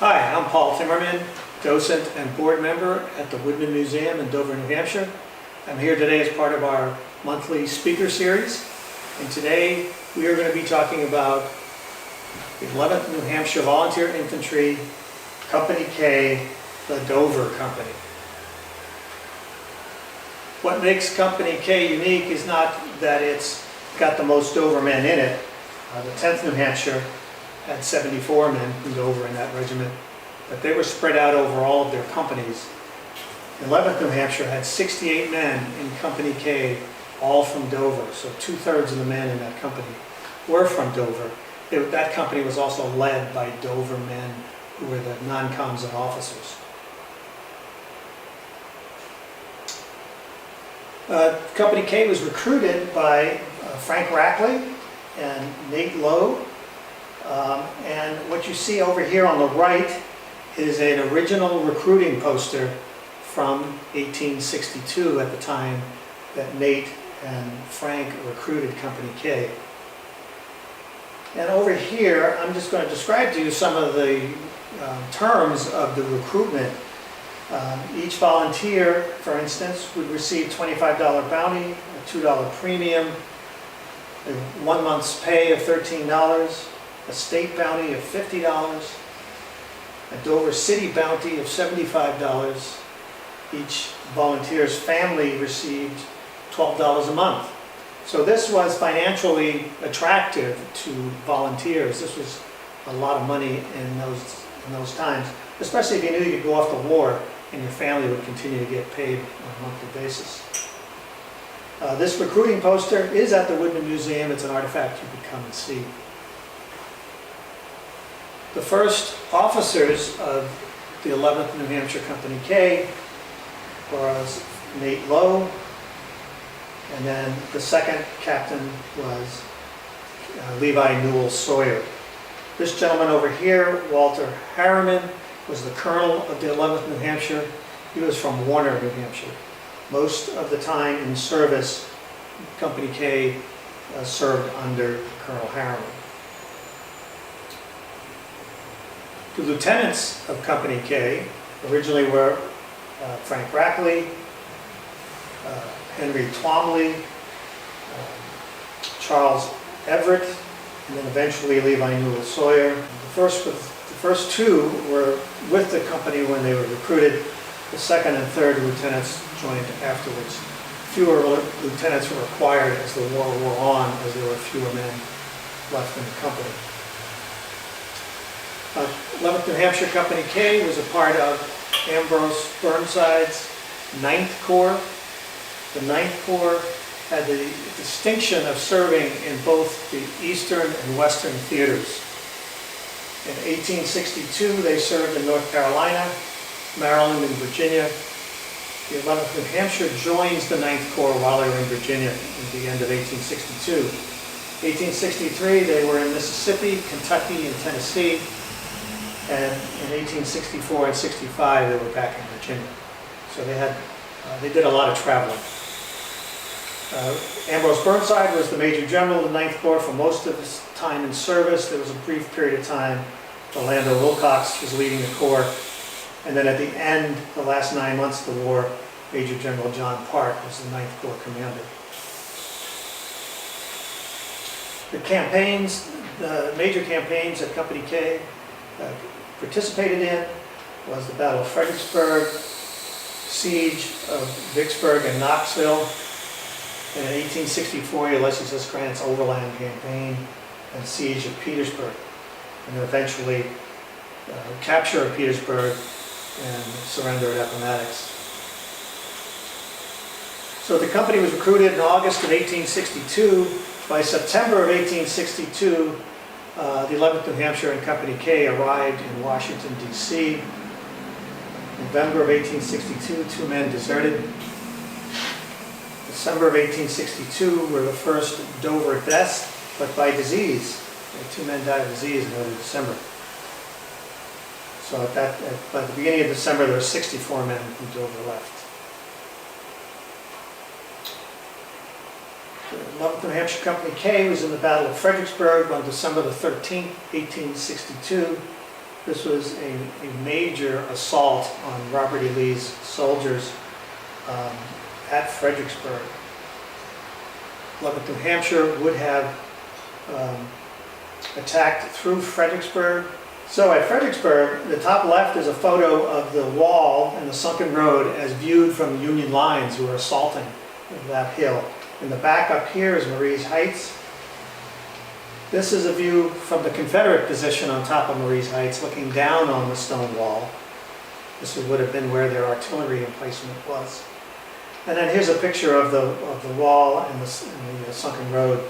Hi, I'm Paul Timmerman, docent and board member at the Woodman Museum in Dover, New Hampshire. I'm here today as part of our monthly speaker series, and today we are going to be talking about the 11th New Hampshire Volunteer Infantry, Company K, the Dover Company. What makes Company K unique is not that it's got the most Dover men in it. The 10th New Hampshire had 74 men from Dover in that regiment, but they were spread out over all of their companies. 11th New Hampshire had 68 men in Company K, all from Dover, so 2/3 of the men in that company were from Dover. That company was also led by Dover men who were the non-coms and officers. Company K was recruited by Frank Rackley and Nate Lowe. And what you see over here on the right is an original recruiting poster from 1862 at the time that Nate and Frank recruited Company K. And over here, I'm just going to describe to you some of the terms of the recruitment. Each volunteer, for instance, would receive $25 bounty, a $2 premium, a 1 month's pay of $13, a state bounty of $50, a Dover City bounty of $75. Each volunteer's family received $12 a month. So this was financially attractive to volunteers. This was a lot of money in those times, especially if you knew you could go off to war and your family would continue to get paid on a monthly basis. This recruiting poster is at the Woodman Museum. It's an artifact you could come and see. The first officers of the 11th New Hampshire Company K was Nate Lowe, and then the second captain was Levi Newell Sawyer. This gentleman over here, Walter Harriman, was the colonel of the 11th New Hampshire. He was from Warner, New Hampshire. Most of the time in service, Company K served under Colonel Harriman. The lieutenants of Company K originally were Frank Rackley, Henry Twomley, Charles Everett, and then eventually Levi Newell Sawyer. The first two were with the company when they were recruited. The second and third lieutenants joined afterwards. Fewer lieutenants were required as the war wore on, as there were fewer men left in the company. 11th New Hampshire Company K was a part of Ambrose Burnside's 9th Corps. The 9th Corps had the distinction of serving in both the Eastern and Western theaters. In 1862, they served in North Carolina, Maryland, and Virginia. The 11th New Hampshire joins the 9th Corps while they were in Virginia at the end of 1862. 1863, they were in Mississippi, Kentucky, and Tennessee. And in 1864 and 65, they were back in Virginia. So they did a lot of traveling. Ambrose Burnside was the Major General of the 9th Corps for most of his time in service. There was a brief period of time Orlando Wilcox was leading the Corps. And then at the end, the last 9 months of the war, Major General John Park was the 9th Corps commander. The major campaigns that Company K participated in was the Battle of Fredericksburg, Siege of Vicksburg and Knoxville, and in 1864 Ulysses S. Grant's Overland Campaign and Siege of Petersburg, and then eventually capture of Petersburg and surrender at Appomattox. So the company was recruited in August of 1862. By September of 1862, the 11th New Hampshire and Company K arrived in Washington, D.C. November of 1862, 2 men deserted. December of 1862 were the first Dover deaths, but by disease. 2 men died of disease in early December. So by the beginning of December, there were 64 men from Dover left. The 11th New Hampshire Company K was in the Battle of Fredericksburg on December the 13th, 1862. This was a major assault on Robert E. Lee's soldiers at Fredericksburg. 11th New Hampshire would have attacked through Fredericksburg. So at Fredericksburg, the top left is a photo of the wall and the sunken road as viewed from the Union lines who were assaulting that hill. In the back up here is Marie's Heights. This is a view from the Confederate position on top of Marie's Heights, looking down on the stone wall. This would have been where their artillery emplacement was. And then here's a picture of the wall and the sunken road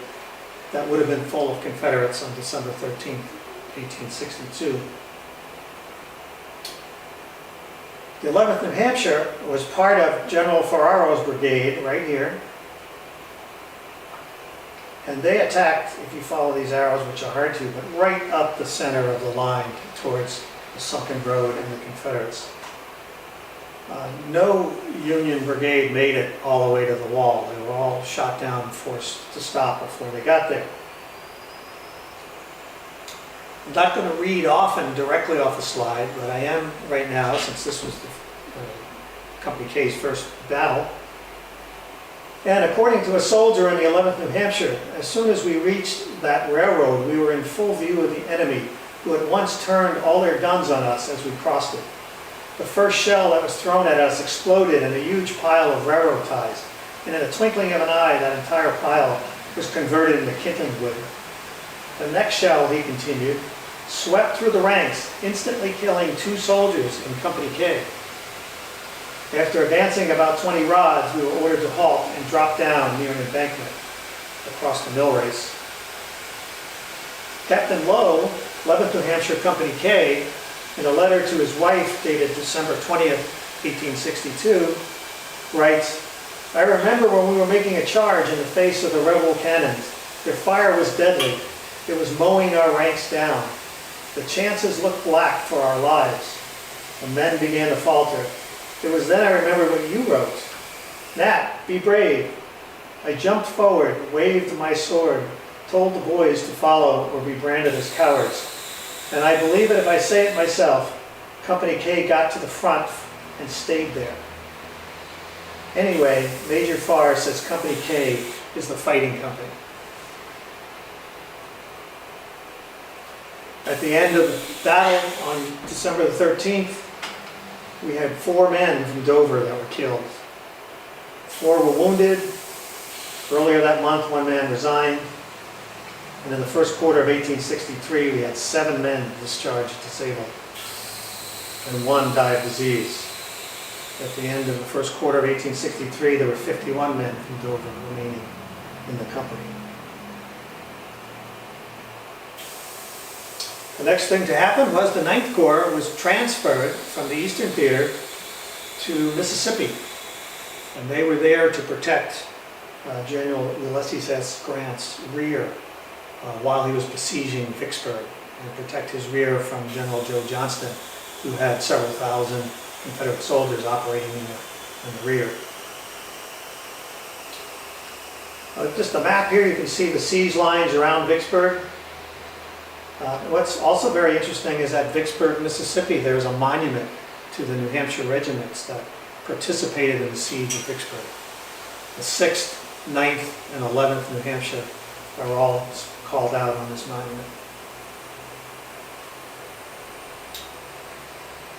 that would have been full of Confederates on December 13th, 1862. The 11th New Hampshire was part of General Ferraro's brigade right here. And they attacked, if you follow these arrows, which are hard to, but right up the center of the line towards the sunken road and the Confederates. No Union brigade made it all the way to the wall. They were all shot down and forced to stop before they got there. I'm not going to read often directly off the slide, but I am right now, since this was the Company K's first battle. And according to a soldier in the 11th New Hampshire, as soon as we reached that railroad, we were in full view of the enemy, who had once turned all their guns on us as we crossed it. The first shell that was thrown at us exploded in a huge pile of railroad ties, and in a twinkling of an eye, that entire pile was converted into kindling wood. The next shell, he continued, swept through the ranks, instantly killing 2 soldiers in Company K. After advancing about 20 rods, we were ordered to halt and drop down near an embankment across the mill race. Captain Lowe, 11th New Hampshire Company K, in a letter to his wife dated December 20th, 1862, writes, "I remember when we were making a charge in the face of the rebel cannons. Their fire was deadly. It was mowing our ranks down. The chances looked black for our lives. The men began to falter. It was then I remembered what you wrote. Nat, be brave. I jumped forward, waved my sword, told the boys to follow or be branded as cowards. And I believe it if I say it myself, Company K got to the front and stayed there." Anyway, Major Farr says Company K is the fighting company. At the end of the battle on December the 13th, we had 4 men from Dover that were killed. 4 were wounded. Earlier that month, 1 man resigned. And in the first quarter of 1863, we had 7 men discharged disabled, and 1 died of disease. At the end of the first quarter of 1863, there were 51 men from Dover remaining in the company. The next thing to happen was the 9th Corps was transferred from the Eastern Theater to Mississippi, and they were there to protect General Ulysses S. Grant's rear while he was besieging Vicksburg, and protect his rear from General Joe Johnston, who had several thousand Confederate soldiers operating in the rear. Just a map here, you can see the siege lines around Vicksburg. What's also very interesting is at Vicksburg, Mississippi, there's a monument to the New Hampshire regiments that participated in the siege of Vicksburg. The 6th, 9th, and 11th New Hampshire are all called out on this monument.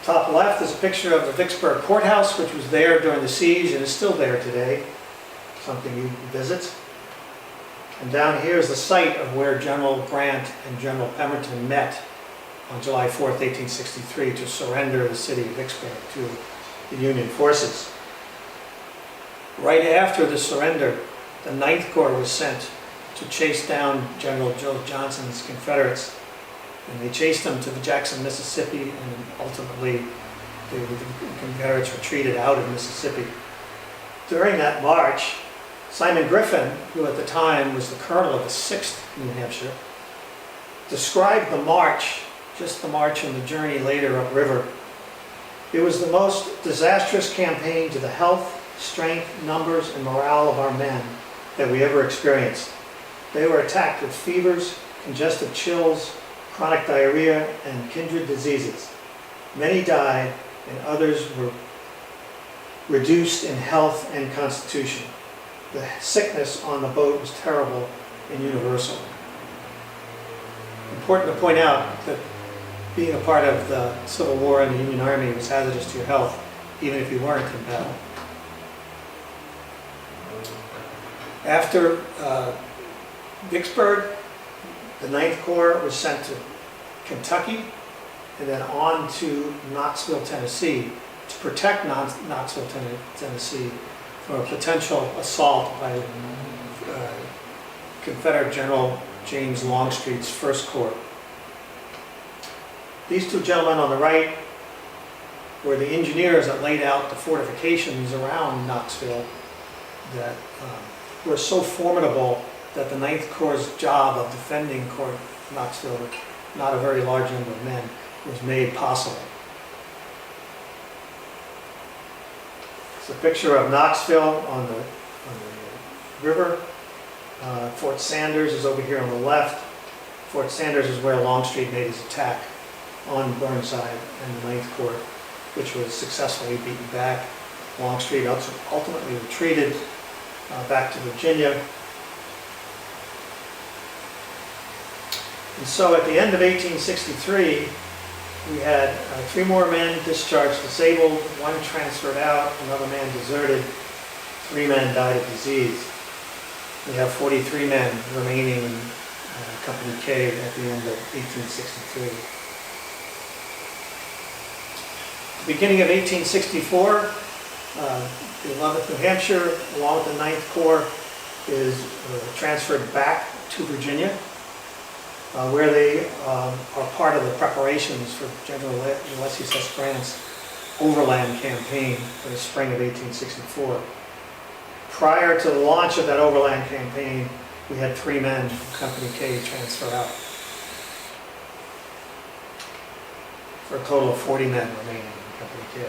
Top left is a picture of the Vicksburg Courthouse, which was there during the siege and is still there today, something you can visit. And down here is the site of where General Grant and General Pemberton met on July 4th, 1863, to surrender the city of Vicksburg to the Union forces. Right after the surrender, the 9th Corps was sent to chase down General Joe Johnston's Confederates. And they chased them to the Jackson, Mississippi, and ultimately the Confederates retreated out of Mississippi. During that march, Simon Griffin, who at the time was the colonel of the 6th New Hampshire, described the march, just the march and the journey later upriver. It was the most disastrous campaign to the health, strength, numbers, and morale of our men that we ever experienced. They were attacked with fevers, congestive chills, chronic diarrhea, and kindred diseases. Many died, and others were reduced in health and constitution. The sickness on the boat was terrible and universal. Important to point out that being a part of the Civil War and the Union Army was hazardous to your health, even if you weren't in battle. After Vicksburg, the 9th Corps was sent to Kentucky and then on to Knoxville, Tennessee, to protect Knoxville, Tennessee from a potential assault by Confederate General James Longstreet's 1st Corps. These two gentlemen on the right were the engineers that laid out the fortifications around Knoxville that were so formidable that the 9th Corps' job of defending Knoxville with not a very large number of men was made possible. It's a picture of Knoxville on the river. Fort Sanders is over here on the left. Fort Sanders is where Longstreet made his attack on Burnside and the 9th Corps, which was successfully beaten back. Longstreet ultimately retreated back to Virginia. And so at the end of 1863, we had 3 more men discharged disabled, 1 transferred out, another man deserted, 3 men died of disease. We have 43 men remaining in Company K at the end of 1863. At the beginning of 1864, the 11th New Hampshire, along with the 9th Corps, is transferred back to Virginia, where they are part of the preparations for General Ulysses S. Grant's overland campaign for the spring of 1864. Prior to the launch of that overland campaign, we had 3 men from Company K transfer out, for a total of 40 men remaining in Company K.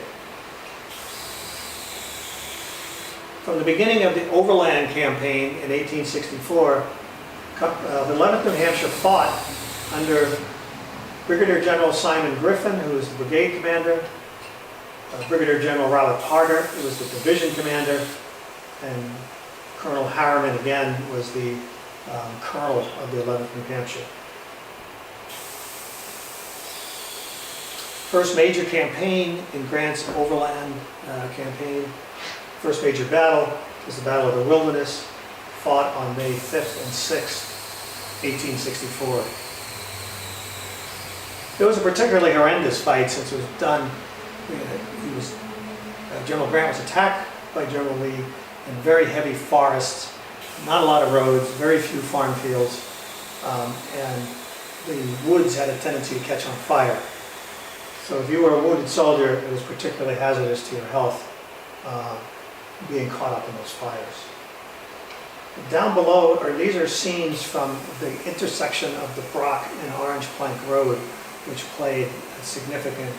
From the beginning of the overland campaign in 1864, the 11th New Hampshire fought under Brigadier General Simon Griffin, who was the brigade commander, Brigadier General Robert Harder, who was the division commander, and Colonel Harriman, again, was the colonel of the 11th New Hampshire. First major campaign in Grant's overland campaign, first major battle was the Battle of the Wilderness, fought on May 5th and 6th, 1864. It was a particularly horrendous fight since it was done, General Grant was attacked by General Lee in very heavy forests, not a lot of roads, very few farm fields, and the woods had a tendency to catch on fire. So if you were a wounded soldier, it was particularly hazardous to your health, being caught up in those fires. Down below, these are scenes from the intersection of the Brock and Orange Plank Road, which played a significant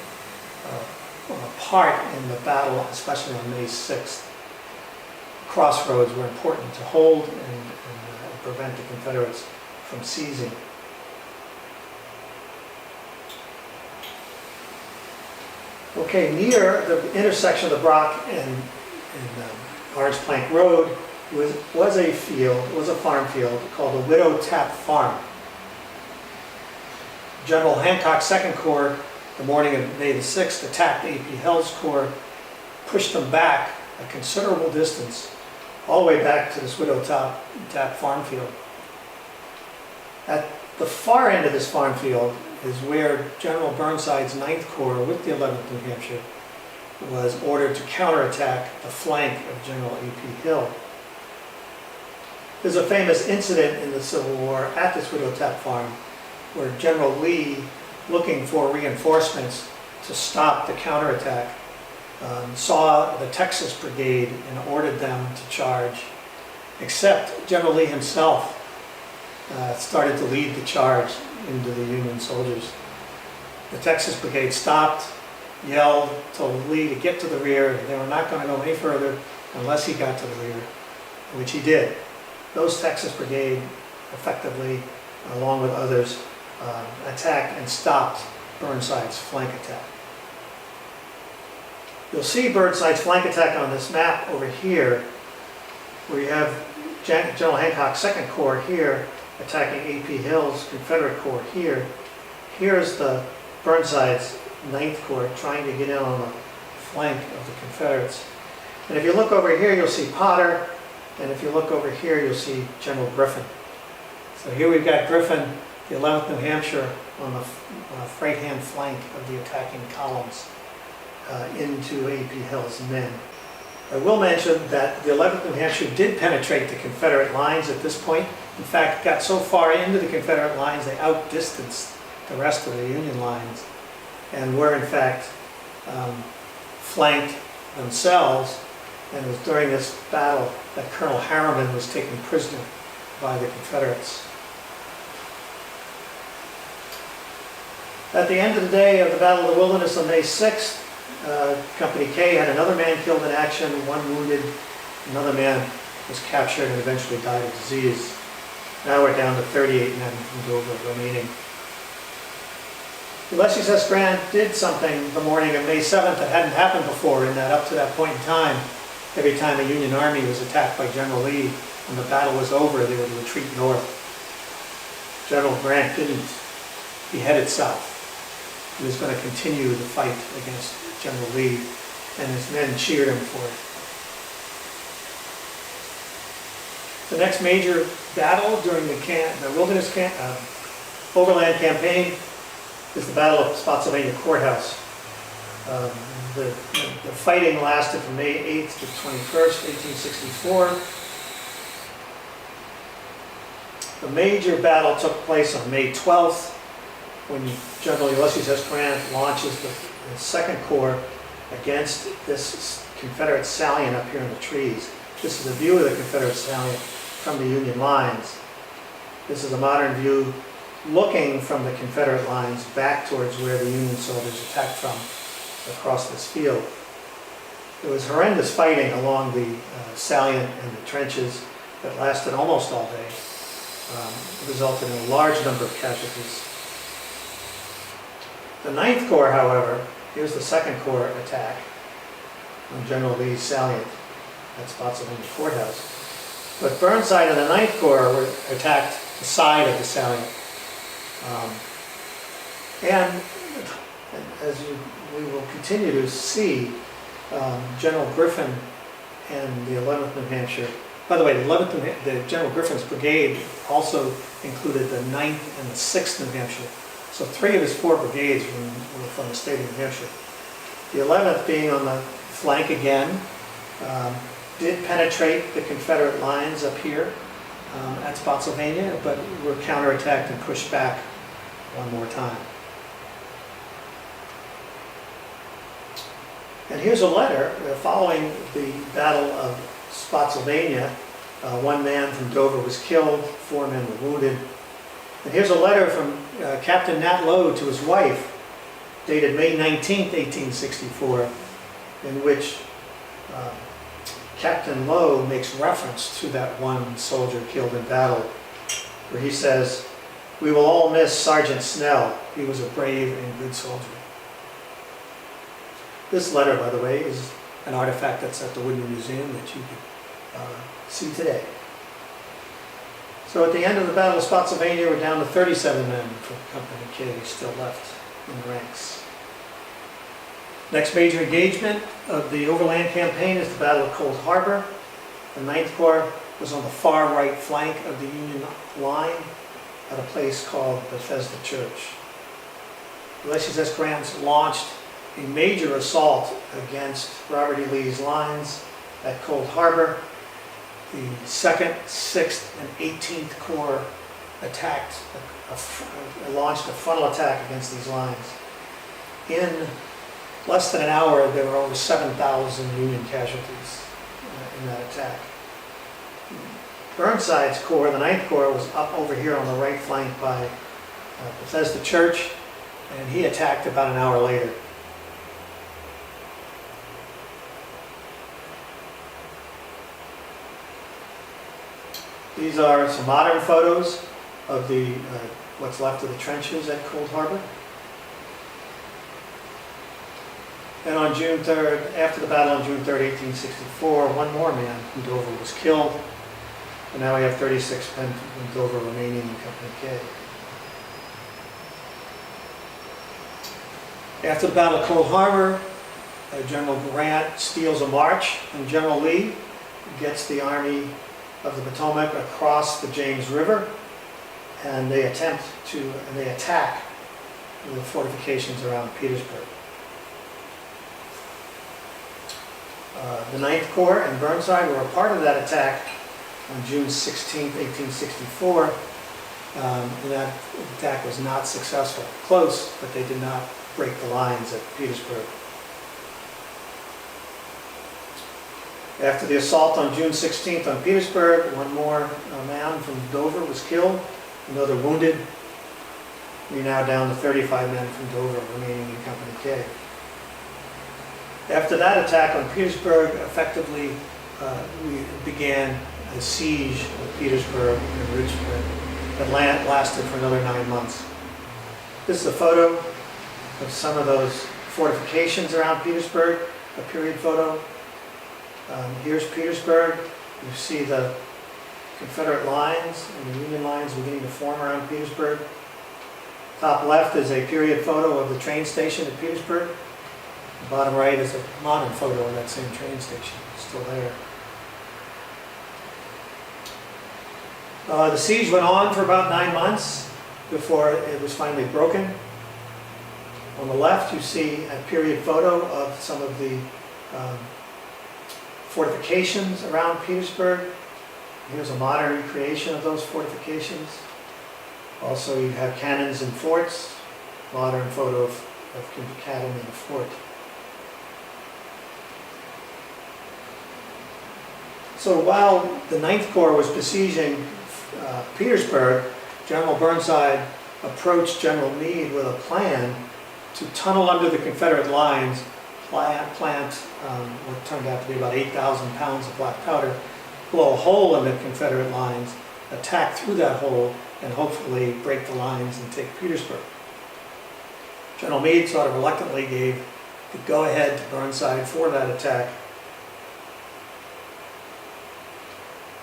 part in the battle, especially on May 6th. Crossroads were important to hold and prevent the Confederates from seizing. Okay, near the intersection of the Brock and Orange Plank Road was a farm field called the Widow Tap Farm. General Hancock's 2nd Corps, the morning of May the 6th, attacked A.P. Hell's Corps, pushed them back a considerable distance, all the way back to this Widow Tap farm field. At the far end of this farm field is where General Burnside's 9th Corps with the 11th New Hampshire was ordered to counterattack the flank of General A.P. Hill. There's a famous incident in the Civil War at this Widow Tap farm where General Lee, looking for reinforcements to stop the counterattack, saw the Texas Brigade and ordered them to charge, except General Lee himself started to lead the charge into the Union soldiers. The Texas Brigade stopped, yelled, told Lee to get to the rear. They were not going to go any further unless he got to the rear, which he did. Those Texas Brigade effectively, along with others, attacked and stopped Burnside's flank attack. You'll see Burnside's flank attack on this map over here, where you have General Hancock's 2nd Corps here attacking A.P. Hill's Confederate Corps here. Here's the Burnside's 9th Corps trying to get in on the flank of the Confederates. And if you look over here, you'll see Potter, and if you look over here, you'll see General Griffin. So here we've got Griffin, the 11th New Hampshire, on the right-hand flank of the attacking columns into A.P. Hill's men. I will mention that the 11th New Hampshire did penetrate the Confederate lines at this point. In fact, got so far into the Confederate lines, they outdistanced the rest of the Union lines and were, in fact, flanked themselves. And it was during this battle that Colonel Harriman was taken prisoner by the Confederates. At the end of the day of the Battle of the Wilderness on May 6th, Company K had another man killed in action, 1 wounded, another man was captured and eventually died of disease. Now we're down to 38 men in Dover remaining. Ulysses S. Grant did something the morning of May 7th that hadn't happened before, in that up to that point in time, every time a Union army was attacked by General Lee and the battle was over, they would retreat north. General Grant didn't. He headed south. He was going to continue the fight against General Lee, and his men cheered him for it. The next major battle during the overland campaign is the Battle of Spotsylvania Courthouse. The fighting lasted from May 8th to 21st, 1864. The major battle took place on May 12th, when General Ulysses S. Grant launches the 2nd Corps against this Confederate salient up here in the trees. This is a view of the Confederate salient from the Union lines. This is a modern view looking from the Confederate lines back towards where the Union soldiers attacked from across this field. There was horrendous fighting along the salient and the trenches that lasted almost all day. It resulted in a large number of casualties. The 9th Corps, however, here's the 2nd Corps attack on General Lee's salient at Spotsylvania Courthouse. But Burnside and the 9th Corps attacked the side of the salient. And as we will continue to see, General Griffin and the 11th New Hampshire, by the way, the General Griffin's brigade also included the 9th and the 6th New Hampshire. So 3 of his 4 brigades were from the state of New Hampshire. The 11th, being on the flank again, did penetrate the Confederate lines up here at Spotsylvania, but were counterattacked and pushed back one more time. And here's a letter following the Battle of Spotsylvania. 1 man from Dover was killed, 4 men were wounded. And here's a letter from Captain Nat Lowe to his wife, dated May 19th, 1864, in which Captain Lowe makes reference to that 1 soldier killed in battle, where he says, "We will all miss Sergeant Snell. He was a brave and good soldier." This letter, by the way, is an artifact that's at the Woodman Museum that you can see today. So at the end of the Battle of Spotsylvania, we're down to 37 men from Company K still left in the ranks. Next major engagement of the overland campaign is the Battle of Cold Harbor. The 9th Corps was on the far right flank of the Union line at a place called Bethesda Church. Ulysses S. Grant launched a major assault against Robert E. Lee's lines at Cold Harbor. The 2nd, 6th, and 18th Corps launched a frontal attack against these lines. In less than an hour, there were over 7,000 Union casualties in that attack. Burnside's Corps, the 9th Corps, was up over here on the right flank by Bethesda Church, and he attacked about an hour later. These are some modern photos of the what's left of the trenches at Cold Harbor. And on June 3rd, after the battle on June 3rd, 1864, one more man from Dover was killed. And now we have 36 men from Dover remaining in Company K. After the Battle of Cold Harbor, General Grant steals a march, and General Lee gets the Army of the Potomac across the James River, and they attack the fortifications around Petersburg. The Ninth Corps and Burnside were a part of that attack on June 16, 1864. And that attack was not successful. Close, but they did not break the lines at Petersburg. After the assault on June 16th on Petersburg, one more man from Dover was killed, another wounded. We're now down to 35 men from Dover remaining in Company K. After that attack on Petersburg, effectively we began a siege of Petersburg and Richmond that lasted for another 9 months. This is a photo of some of those fortifications around Petersburg, a period photo. Here's Petersburg. You see the Confederate lines and the Union lines beginning to form around Petersburg. Top left is a period photo of the train station at Petersburg. The bottom right is a modern photo of that same train station, still there. The siege went on for about 9 months before it was finally broken. On the left you see a period photo of some of the fortifications around Petersburg. Here's a modern recreation of those fortifications. Also you have cannons and forts, modern photo of cannon and a fort. So while the Ninth Corps was besieging Petersburg, General Burnside approached General Meade with a plan to tunnel under the Confederate lines, plant what turned out to be about 8,000 pounds of black powder, blow a hole in the Confederate lines, attack through that hole, and hopefully break the lines and take Petersburg. General Meade sort of reluctantly gave the go-ahead to Burnside for that attack.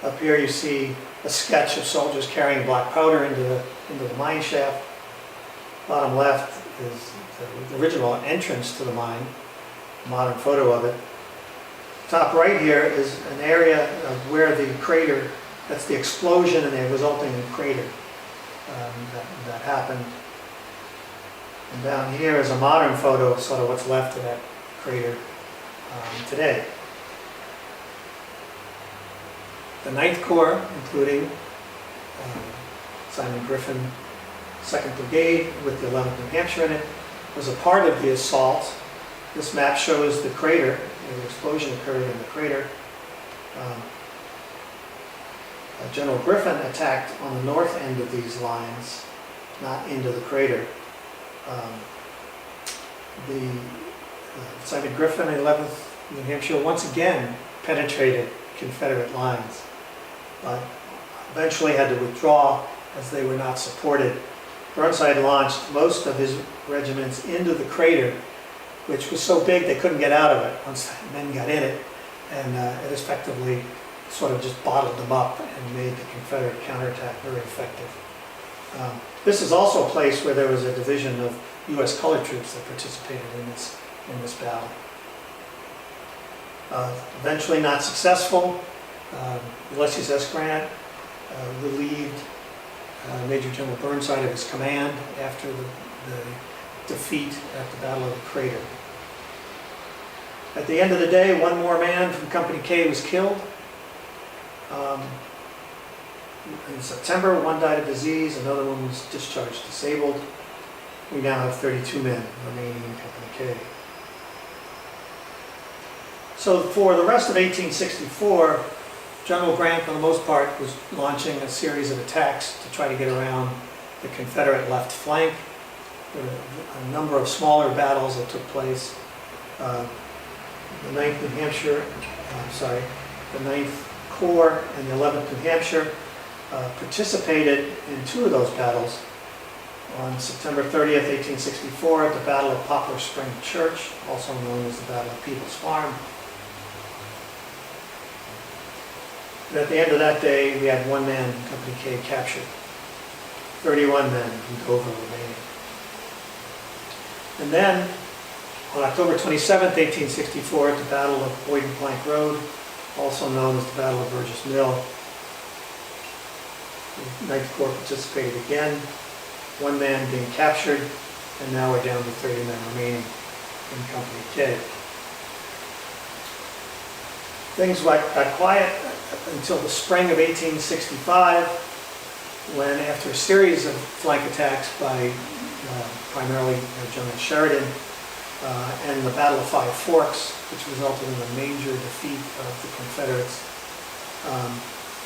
Up here you see a sketch of soldiers carrying black powder into the mine shaft. Bottom left is the original entrance to the mine, a modern photo of it. Top right here is an area of where the crater, that's the explosion and the resulting crater that happened. And down here is a modern photo of sort of what's left of that crater today. The Ninth Corps, including Simon Griffin 2nd Brigade with the 11th New Hampshire in it, was a part of the assault. This map shows the crater, where the explosion occurred in the crater. General Griffin attacked on the north end of these lines, not into the crater. Simon Griffin and 11th New Hampshire once again penetrated Confederate lines, but eventually had to withdraw as they were not supported. Burnside launched most of his regiments into the crater, which was so big they couldn't get out of it once the men got in it, and it effectively sort of just bottled them up and made the Confederate counterattack very effective. This is also a place where there was a division of U.S. colored troops that participated in this battle. Eventually not successful. Ulysses S. Grant relieved Major General Burnside of his command after the defeat at the Battle of the Crater. At the end of the day, one more man from Company K was killed. In September, one died of disease, another one was discharged disabled. We now have 32 men remaining in Company K. So for the rest of 1864, General Grant, for the most part, was launching a series of attacks to try to get around the Confederate left flank. There were a number of smaller battles that took place. The 9th New Hampshire, the 9th Corps and the 11th New Hampshire participated in 2 of those battles. On September 30th, 1864, at the Battle of Poplar Spring Church, also known as the Battle of People's Farm. And at the end of that day, we had 1 man in Company K captured, 31 men from Dover remaining. And then, on October 27th, 1864, at the Battle of Boyd and Plank Road, also known as the Battle of Burgess Mill, the 9th Corps participated again, 1 man being captured, and now we're down to 30 men remaining in Company K. Things got quiet until the spring of 1865, when after a series of flank attacks by primarily General Sheridan and the Battle of Five Forks, which resulted in a major defeat of the Confederates,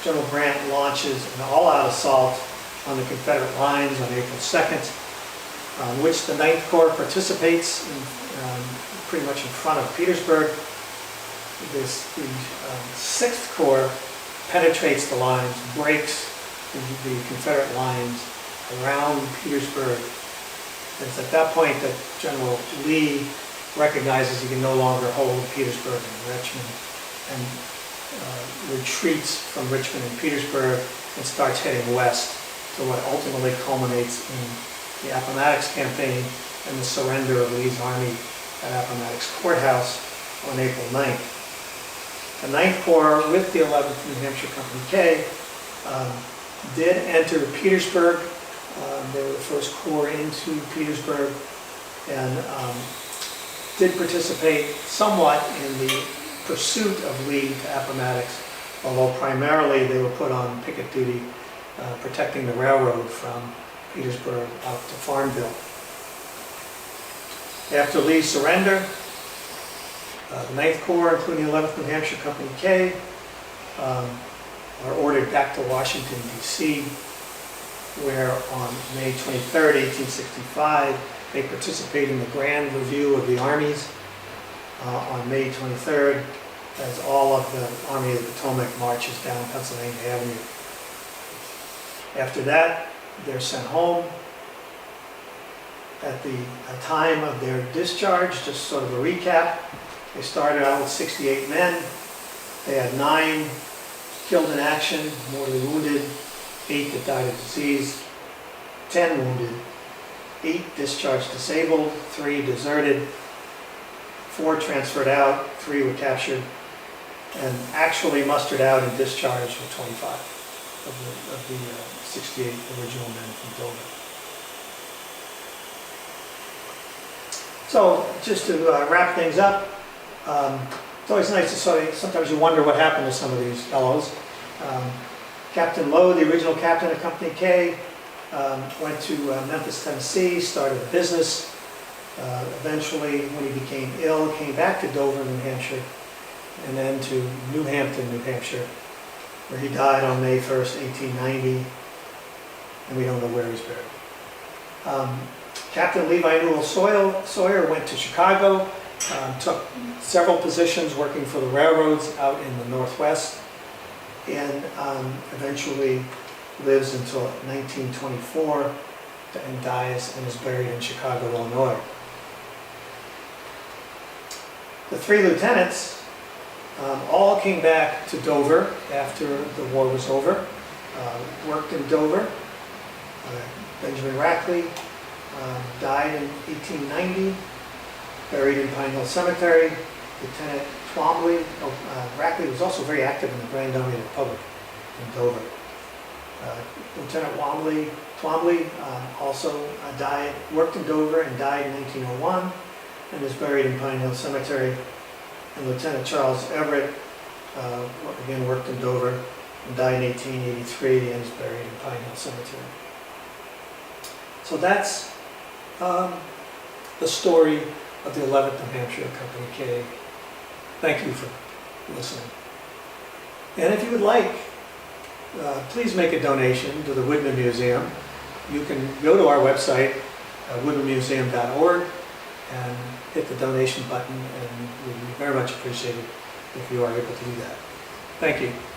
General Grant launches an all-out assault on the Confederate lines on April 2nd, which the 9th Corps participates in, pretty much in front of Petersburg. The 6th Corps penetrates the lines, breaks the Confederate lines around Petersburg. And it's at that point that General Lee recognizes he can no longer hold Petersburg and Richmond, and retreats from Richmond and Petersburg and starts heading west to what ultimately culminates in the Appomattox campaign and the surrender of Lee's army at Appomattox Courthouse on April 9th. The 9th Corps, with the 11th New Hampshire Company K, did enter Petersburg. They were the first corps into Petersburg, and did participate somewhat in the pursuit of Lee to Appomattox, although primarily they were put on picket duty protecting the railroad from Petersburg out to Farmville. After Lee's surrender, the 9th Corps, including the 11th New Hampshire Company K, are ordered back to Washington, D.C., where on May 23rd, 1865, they participate in the Grand Review of the Armies on May 23rd, as all of the Army of the Potomac marches down Pennsylvania Avenue. After that, they're sent home. At the time of their discharge, just sort of a recap, they started out with 68 men. They had 9 killed in action, mortally wounded, 8 that died of disease, 10 wounded, 8 discharged disabled, 3 deserted, 4 transferred out, 3 were captured, and actually mustered out and discharged were 25 of the 68 original men from Dover. So just to wrap things up, it's always nice to sometimes you wonder what happened to some of these fellows. Captain Lowe, the original captain of Company K, went to Memphis, Tennessee, started a business. Eventually, when he became ill, came back to Dover, New Hampshire, and then to New Hampton, New Hampshire, where he died on May 1st, 1890, and we don't know where he's buried. Captain Levi Newell Sawyer went to Chicago, took several positions working for the railroads out in the Northwest, and eventually lives until 1924 and dies and is buried in Chicago, Illinois. The 3 lieutenants all came back to Dover after the war was over, worked in Dover. Benjamin Rackley died in 1890, buried in Pine Hill Cemetery. Lieutenant Twombly, Rackley was also very active in the Grand Army Republic in Dover. Lieutenant Twombly also worked in Dover and died in 1901 and is buried in Pine Hill Cemetery. And Lieutenant Charles Everett, again worked in Dover and died in 1883 and is buried in Pine Hill Cemetery. So that's the story of the 11th New Hampshire Company K. Thank you for listening. And if you would like, please make a donation to the Woodman Museum. You can go to our website, woodmanmuseum.org, and hit the donation button, and we would very much appreciate it if you are able to do that. Thank you.